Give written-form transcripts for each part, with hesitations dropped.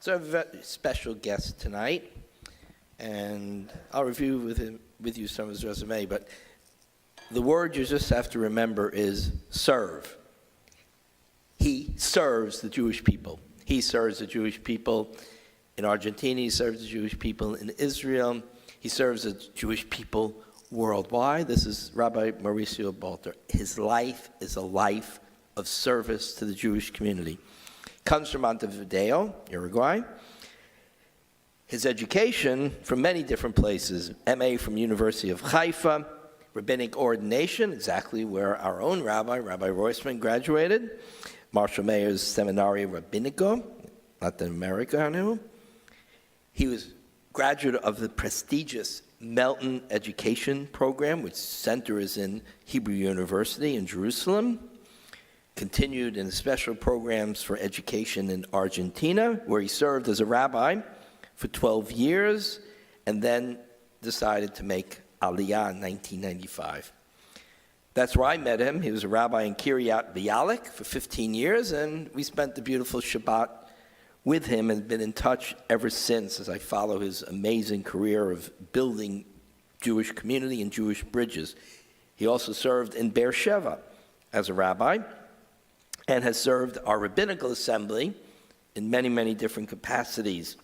So I have a very special guest tonight, and I'll review with you some of his resume, but the word you just have to remember is serve. He serves the Jewish people. He serves the Jewish people in Argentina. He serves the Jewish people in Israel. He serves the Jewish people worldwide. This is Rabbi Mauricio Balter. His life is a life of service to the Jewish community. Comes from Montevideo, Uruguay. His education from many different places. MA from University of Haifa. Rabbinic ordination, exactly where our own rabbi, Rabbi Roisman, graduated. Marshall Mayer's Seminario Rabbinico, Latin America, I knew. He was graduate of the prestigious Melton Education Program, which center is in Hebrew University in Jerusalem. Continued in special programs for education in Argentina, where he served as a rabbi for 12 years, and then decided to make Aliyah in 1995. That's where I met him. He was a rabbi in Kiryat Bialik for 15 years, and we spent the beautiful Shabbat with him and been in touch ever since as I follow his amazing career of building Jewish community and Jewish bridges. He also served in Beersheba as a rabbi and has served our rabbinical assembly in many, many different capacities.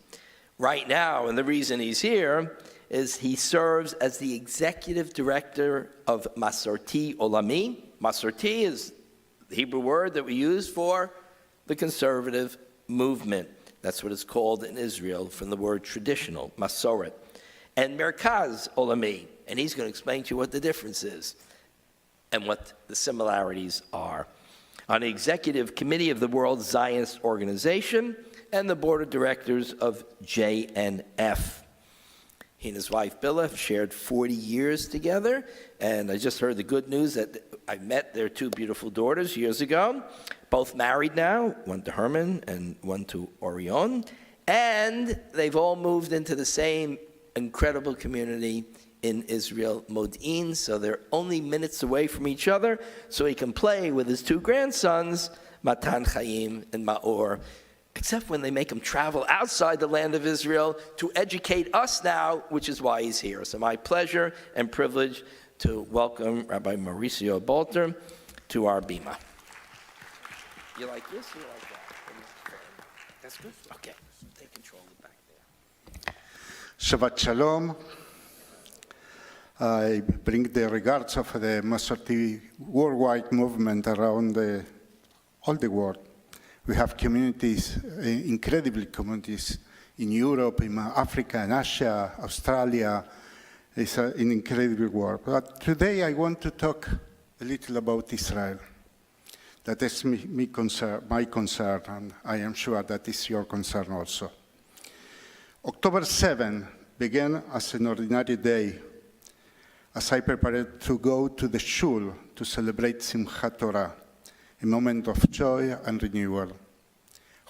Right now, and the reason he's here, is he serves as the executive director of Masorti Olami. Masorti is the Hebrew word that we use for the conservative movement. That's what it's called in Israel from the word traditional, Masoret. And Merkaz Olami, and he's going to explain to you what the difference is and what the similarities are. On the executive committee of the World Zionist Organization and the board of directors of JNF. He and his wife, Billa, have shared 40 years together, and I just heard the good news that I met their two beautiful daughters years ago, both married now, one to Herman and one to Orion, and they've all moved into the same incredible community in Israel, Modin, so they're only minutes away from each other, so he can play with his two grandsons, Matan Chaim and Maor, except when they make him travel outside the land of Israel to educate us now, which is why he's here. So my pleasure and privilege to welcome Rabbi Mauricio Balter to our bima. You like this or you like that? That's good? Okay. Take control of the back there. Shabbat Shalom. I bring the regards of the Masorti worldwide movement around all the world. We have communities, incredible communities in Europe, in Africa, in Asia, Australia. It's an incredible world. But today I want to talk a little about Israel. That is my concern, and I am sure that is your concern also. October 7 began as an ordinary day as I prepared to go to the shul to celebrate Simchat Torah, a moment of joy and renewal.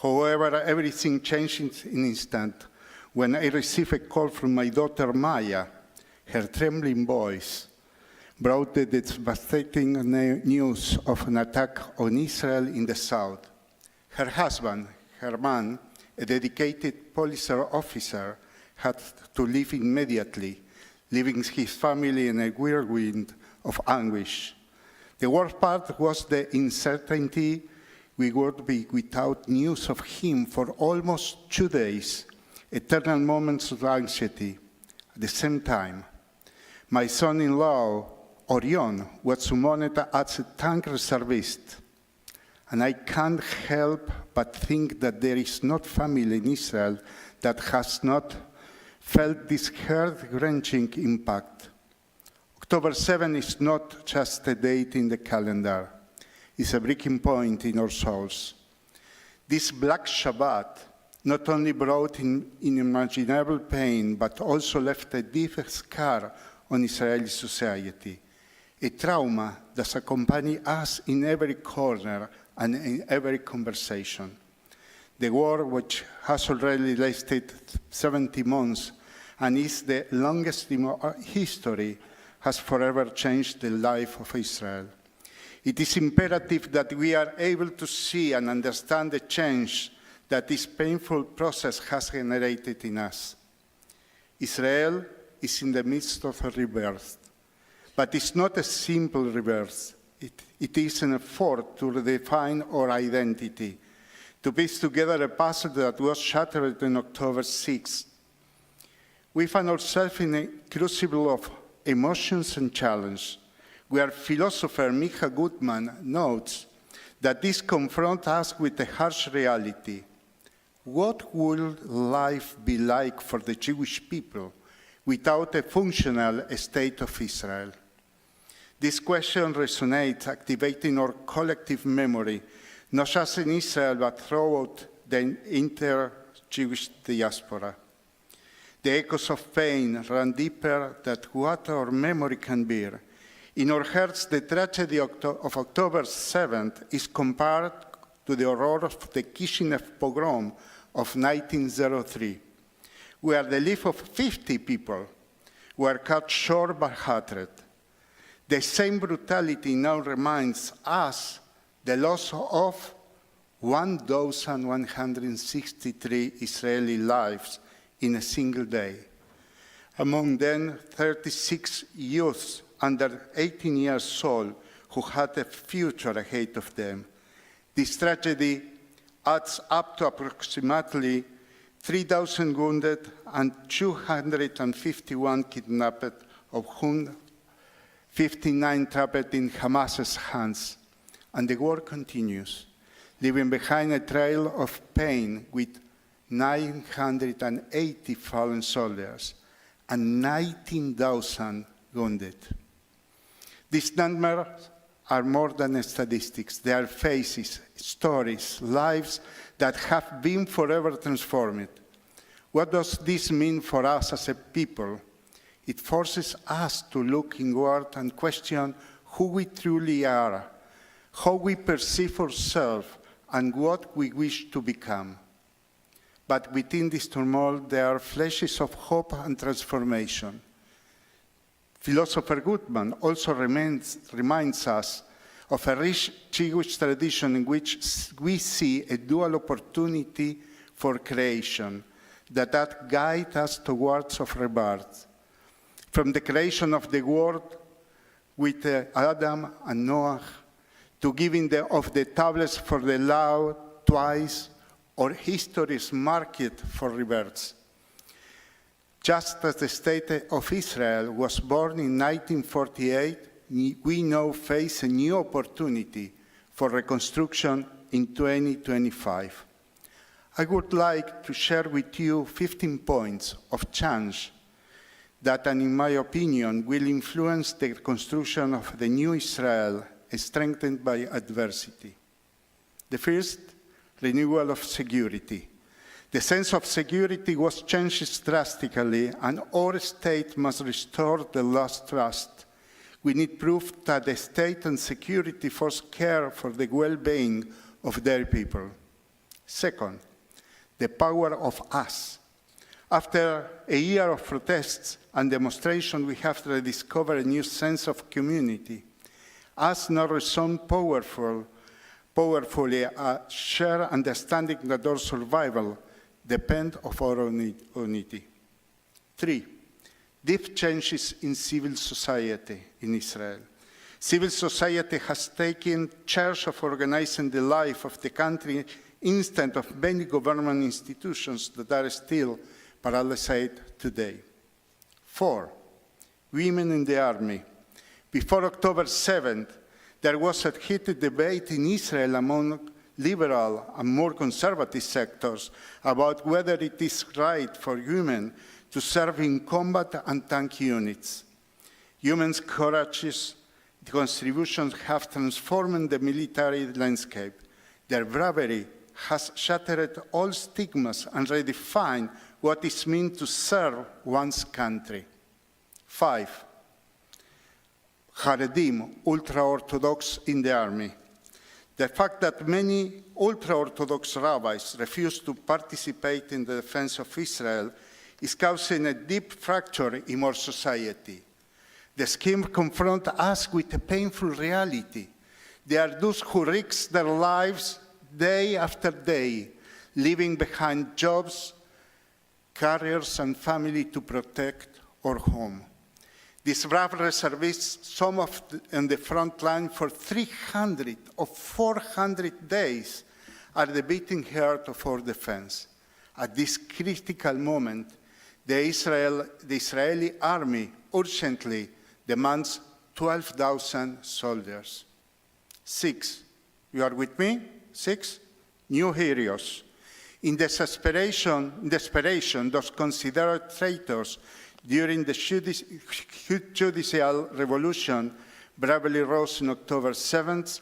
However, everything changed in an instant when I received a call from my daughter Maya. Her trembling voice brought the devastating news of an attack on Israel in the south. Her husband, Herman, a dedicated police officer, had to leave immediately, leaving his family in a whirlwind of anguish. The worst part was the uncertainty. We would be without news of him for almost 2 days, eternal moments of anxiety. At the same time, my son-in-law, Orion, was summoned as a tank reservist, and I can't help but think that there is not family in Israel that has not felt this heart-wrenching impact. October 7 is not just a date in the calendar. It's a breaking point in our souls. This Black Shabbat not only brought unimaginable pain, but also left a deep scar on Israeli society, a trauma that accompanies us in every corner and in every conversation. The war, which has already lasted 70 months and is the longest in our history, has forever changed the life of Israel. It is imperative that we are able to see and understand the change that this painful process has generated in us. Israel is in the midst of a rebirth, but it's not a simple rebirth. It is an effort to redefine our identity, to piece together a puzzle that was shattered on October 6th. We find ourselves in a crucible of emotions and challenge, where philosopher Micha Gutman notes that this confronts us with a harsh reality. What would life be like for the Jewish people without a functional state of Israel? This question resonates, activating our collective memory, not just in Israel, but throughout the inter-Jewish diaspora. The echoes of pain run deeper than what our memory can bear. In our hearts, the tragedy of October 7th is compared to the horror of the Kishinev pogrom of 1903, where the lives of 50 people were cut short by hatred. The same brutality now reminds us the loss of 1,163 Israeli lives in a single day. Among them, 36 youths under 18 years old who had a future ahead of them. This tragedy adds up to approximately 3,000 wounded and 251 kidnapped, of whom 59 trapped in Hamas's hands. And the war continues, leaving behind a trail of pain with 980 fallen soldiers and 19,000 wounded. These numbers are more than statistics. They are faces, stories, lives that have been forever transformed. What does this mean for us as a people? It forces us to look inward and question who we truly are, how we perceive ourselves, and what we wish to become. But within this turmoil, there are flashes of hope and transformation. Philosopher Gutman also reminds us of a rich Jewish tradition in which we see a dual opportunity for creation that guide us towards of rebirth. From the creation of the world with Adam and Noah, to giving of the tablets for the law twice, or history is marked for rebirths. Just as the state of Israel was born in 1948, we now face a new opportunity for reconstruction in 2025. I would like to share with you 15 points of change that, in my opinion, will influence the construction of the new Israel strengthened by adversity. The first, renewal of security. The sense of security was changed drastically, and our state must restore the lost trust. We need proof that the state and security force care for the well-being of their people. Second, the power of us. After a year of protests and demonstration, we have rediscovered a new sense of community. Us now resound powerfully a shared understanding that our survival depends on our unity. 3, deep changes in civil society in Israel. Civil society has taken charge of organizing the life of the country instead of many government institutions that are still paralyzed today. 4, women in the army. Before October 7th, there was a heated debate in Israel among liberal and more conservative sectors about whether it is right for women to serve in combat and tank units. Women's courageous contributions have transformed the military landscape. Their bravery has shattered all stigmas and redefined what it means to serve one's country. 5, Haredim, ultra-Orthodox in the army. The fact that many ultra-Orthodox rabbis refuse to participate in the defense of Israel is causing a deep fracture in our society. The scheme confronts us with a painful reality. They are those who risk their lives day after day, leaving behind jobs, careers, and family to protect our home. These brave reservists, some of on the front line for 300 or 400 days, are the beating heart of our defense. At this critical moment, the Israeli army urgently demands 12,000 soldiers. 6, you are with me? 6, new heroes. In desperation, those considered traitors during the judicial revolution bravely rose on October 7th.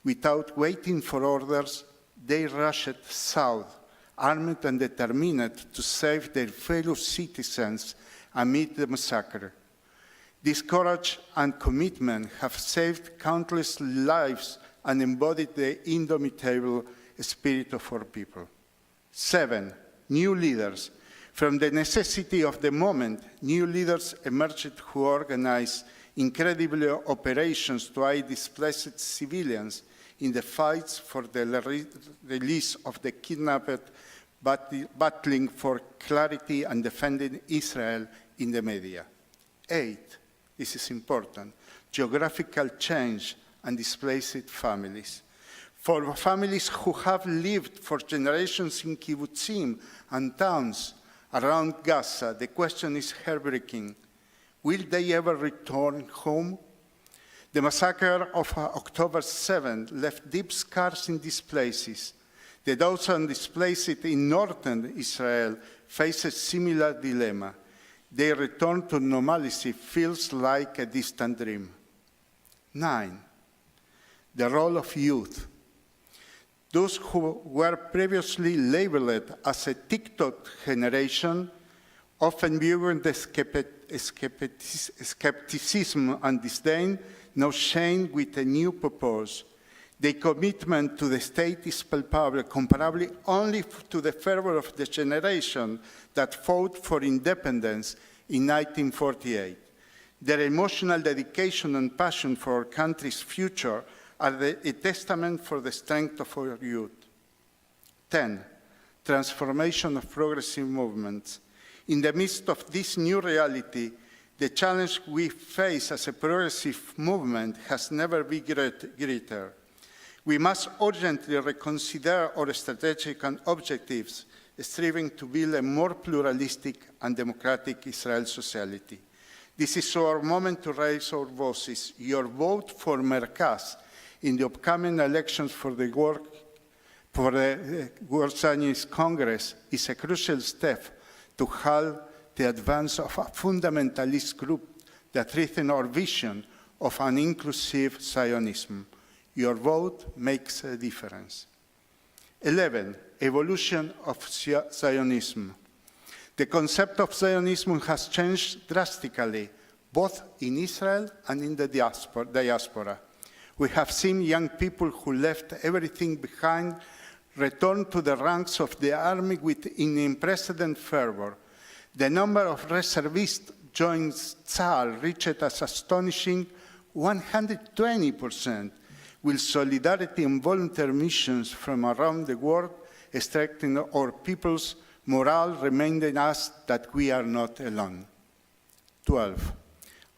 Without waiting for orders, they rushed south, armed and determined to save their fellow citizens amid the massacre. This courage and commitment have saved countless lives and embodied the indomitable spirit of our people. 7, new leaders. From the necessity of the moment, new leaders emerged who organized incredible operations to aid displaced civilians in the fights for the release of the kidnapped, battling for clarity and defending Israel in the media. 8, this is important, geographical change and displaced families. For families who have lived for generations in kibbutzim and towns around Gaza, the question is heartbreaking. Will they ever return home? The massacre of October 7th left deep scars in these places. The thousands displaced in northern Israel face a similar dilemma. Their return to normalcy feels like a distant dream. 9, the role of youth. Those who were previously labeled as a TikTok generation, often viewing the skepticism and disdain, now shine with a new purpose. Their commitment to the state is palpable, comparable only to the fervor of the generation that fought for independence in 1948. Their emotional dedication and passion for our country's future are a testament for the strength of our youth. 10, transformation of progressive movements. In the midst of this new reality, the challenge we face as a progressive movement has never been greater. We must urgently reconsider our strategic and objectives, striving to build a more pluralistic and democratic Israel society. This is our moment to raise our voices. Your vote for Merkaz in the upcoming elections for the World Zionist Congress is a crucial step to halt the advance of a fundamentalist group that threatens our vision of an inclusive Zionism. Your vote makes a difference. 11, evolution of Zionism. The concept of Zionism has changed drastically, both in Israel and in the diaspora. We have seen young people who left everything behind return to the ranks of the army with unprecedented fervor. The number of reservists joining Tzahal reached as astonishing 120%, with solidarity and volunteer missions from around the world strengthening our people's morale, reminding us that we are not alone. 12,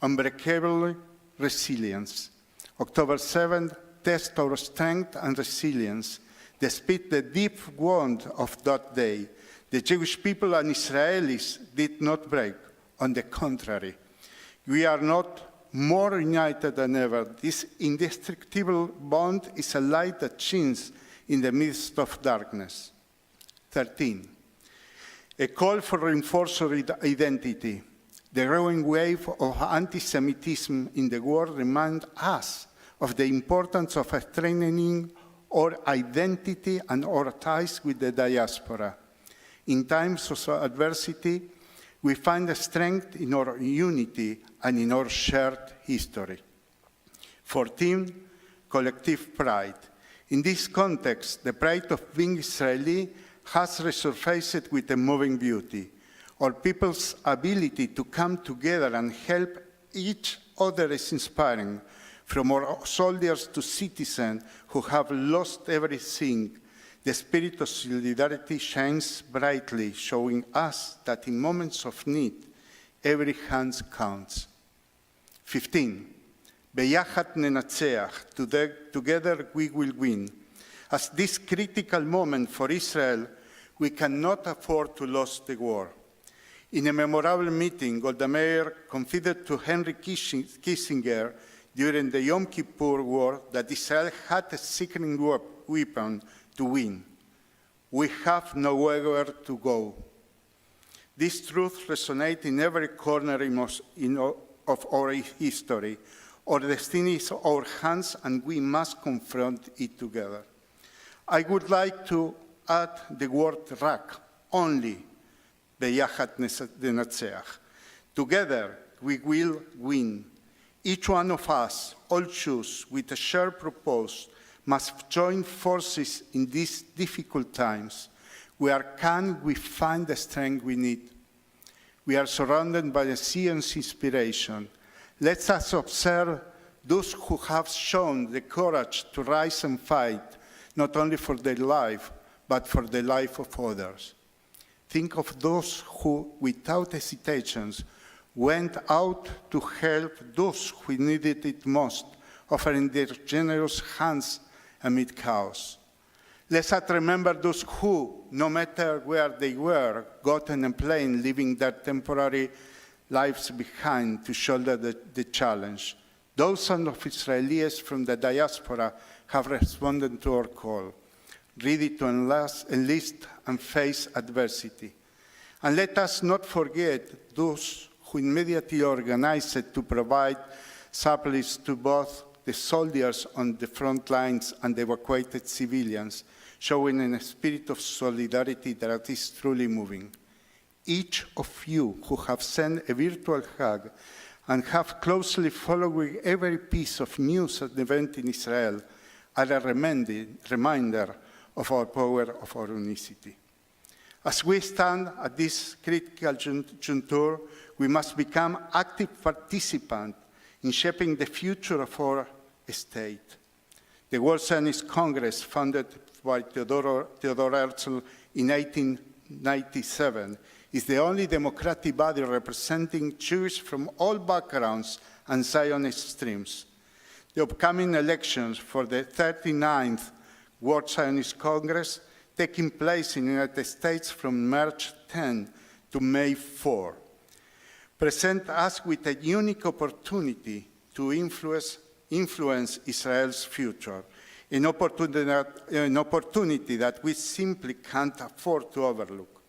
unbreakable resilience. October 7th tests our strength and resilience. Despite the deep wound of that day, the Jewish people and Israelis did not break. On the contrary, we are not more united than ever. This indestructible bond is a light that shines in the midst of darkness. 13, a call for reinforced identity. The growing wave of anti-Semitism in the world reminds us of the importance of strengthening our identity and our ties with the diaspora. In times of adversity, we find strength in our unity and in our shared history. 14, collective pride. In this context, the pride of being Israeli has resurfaced with a moving beauty. Our people's ability to come together and help each other is inspiring, from our soldiers to citizens who have lost everything. the spirit of solidarity shines brightly, showing us that in moments of need, every hand counts. 15. ביחד ננצח, together we will win. At this critical moment for Israel, we cannot afford to lose the war. In a memorable meeting, Golda Meir confided to Henry Kissinger during the Yom Kippur War that Israel had a secret weapon to win. We have nowhere to go. This truth resonates in every corner of our history. Our destiny is in our hands, and we must confront it together. I would like to add the word "rak," only. ביחד ננצח. Together we will win. Each one of us, all Jews, with a shared purpose, must join forces in these difficult times. Where can we find the strength we need? We are surrounded by a sea of inspiration. Let us observe those who have shown the courage to rise and fight, not only for their life, but for the life of others. Think of those who, without hesitations, went out to help those who needed it most, offering their generous hands amid chaos. Let us remember those who, no matter where they were, got on a plane, leaving their temporary lives behind to shoulder the challenge. Dozens of Israelis from the diaspora have responded to our call, ready to enlist and face adversity. And let us not forget those who immediately organized to provide supplies to both the soldiers on the front lines and the evacuated civilians, showing a spirit of solidarity that is truly moving. Each of you who have sent a virtual hug and have closely followed every piece of news at the event in Israel are a reminder of our power, of our unicity. As we stand at this critical juncture, we must become active participants in shaping the future of our state. The World Zionist Congress, founded by Theodor Herzl in 1897, is the only democratic body representing Jews from all backgrounds and Zionist streams. The upcoming elections for the 39th World Zionist Congress, taking place in the United States from March 10 to May 4, present us with a unique opportunity to influence Israel's future, an opportunity that we simply can't afford to overlook.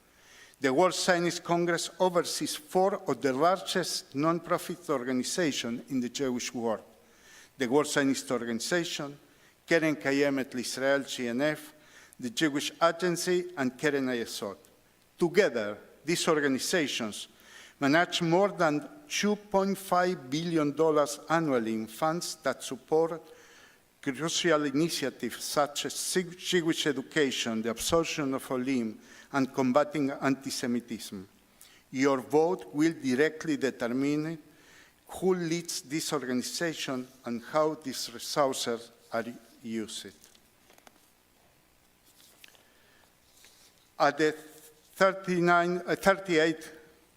The World Zionist Congress oversees 4 of the largest non-profit organizations in the Jewish world: the World Zionist Organization, Keren Kayemet L'Israel, GNF, the Jewish Agency, and Keren Hayesod. Together, these organizations manage more than $2.5 billion annually in funds that support crucial initiatives such as Jewish education, the absorption of Olim, and combating anti-Semitism. Your vote will directly determine who leads this organization and how these resources are used. At the 38th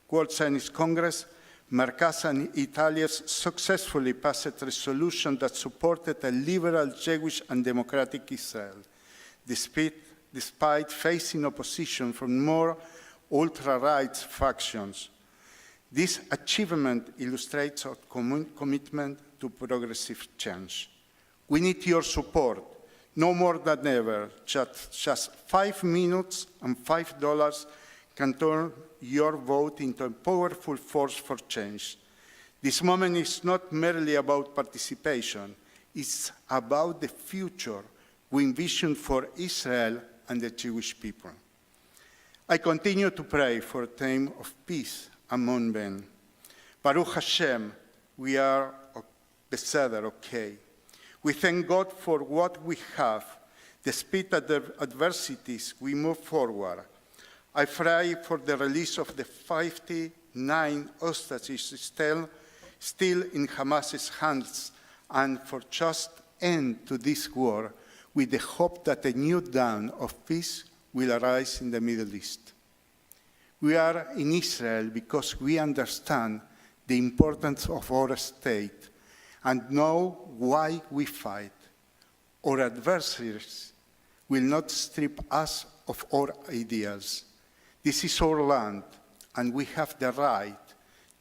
World Zionist Congress, Mercas and Italians successfully passed a resolution that supported a liberal, Jewish, and democratic Israel, despite facing opposition from more ultra-right factions. This achievement illustrates our commitment to progressive change. We need your support, no more than ever. Just 5 minutes and $5 can turn your vote into a powerful force for change. This moment is not merely about participation, it's about the future we envision for Israel and the Jewish people. I continue to pray for a time of peace among men. Baruch Hashem, we are beseder, okay. We thank God for what we have. Despite the adversities, we move forward. I pray for the release of the 59 hostages still in Hamas's hands, and for just end to this war, with the hope that a new dawn of peace will arise in the Middle East. We are in Israel because we understand the importance of our state and know why we fight. Our adversaries will not strip us of our ideals. This is our land, and we have the right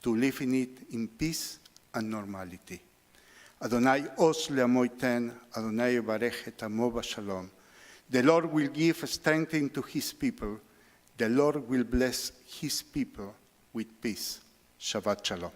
to live in it in peace and normality. Adonai os le'amo iten, Adonai yevarech et amo b'shalom. The Lord will give strength to his people. The Lord will bless his people with peace. Shabbat shalom.